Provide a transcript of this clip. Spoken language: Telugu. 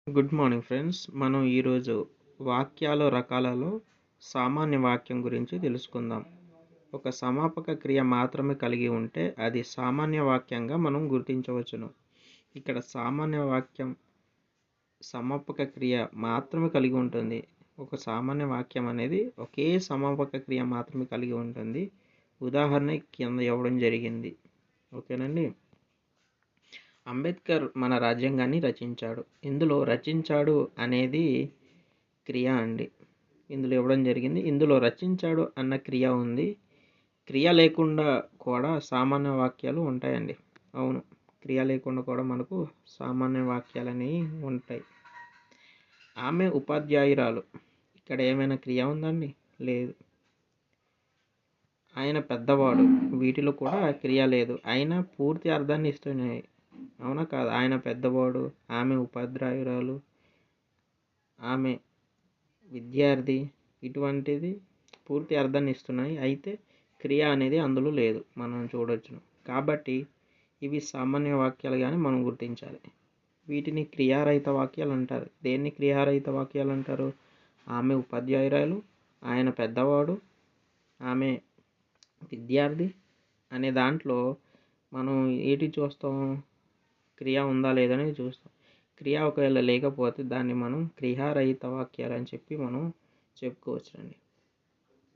Good morning friends. మనం ఈరోజు వాక్యాల రకాలలో సామాన్య వాక్యం గురించి తెలుసుకుందాం. ఒక సమాపక క్రియ మాత్రమే కలిగి ఉంటే అది సామాన్య వాక్యంగా మనం గుర్తించవచ్చును. ఇక్కడ సామాన్య వాక్యం సమాపక క్రియ మాత్రమే కలిగి ఉంటుంది. ఒక సామాన్య వాక్యం అనేది ఒకే సమాపక క్రియ మాత్రమే కలిగి ఉంటుంది. ఉదాహరణ కింద ఇవ్వడం జరిగింది. ఓకేనండి. అంబేద్కర్ మన రాజ్యాంగాన్ని రచించాడు. ఇందులో రచించాడు అనేది క్రియ అండి. ఇందులో ఇవ్వడం జరిగింది. ఇందులో రచించాడు అన్న క్రియ ఉంది. క్రియ లేకుండా కూడా సామాన్య వాక్యాలు ఉంటాయండి. అవును, క్రియ లేకుండా కూడా మనకు సామాన్య వాక్యాలు అనేవి ఉంటాయి. ఆమె ఉపాధ్యాయురాలు. ఇక్కడ ఏమైనా క్రియ ఉందండి? లేదు. ఆయన పెద్దవాడు. వీటిలో కూడా క్రియ లేదు. అయినా పూర్తి అర్థాన్ని ఇస్తున్నాయి. అవునా కాదు? ఆయన పెద్దవాడు, ఆమె ఉపాధ్యాయురాలు, ఆమె విద్యార్థి, ఇటువంటిది పూర్తి అర్థాన్ని ఇస్తున్నాయి. అయితే క్రియ అనేది అందులో లేదు, మనం చూడొచ్చును. కాబట్టి ఇవి సామాన్య వాక్యాలుగానే మనం గుర్తించాలి. వీటిని క్రియారహిత వాక్యాలు అంటారు. దేన్ని క్రియారహిత వాక్యాలు అంటారు? ఆమె ఉపాధ్యాయురాలు, ఆయన పెద్దవాడు, ఆమె విద్యార్థి అనే దాంట్లో మనం ఏంటి చూస్తాం? క్రియ ఉందా లేదని చూస్తాం. క్రియ ఒకవేళ లేకపోతే దాన్ని మనం క్రియారహిత వాక్యాలు అని చెప్పి మనం చెప్పుకోవచ్చునండి.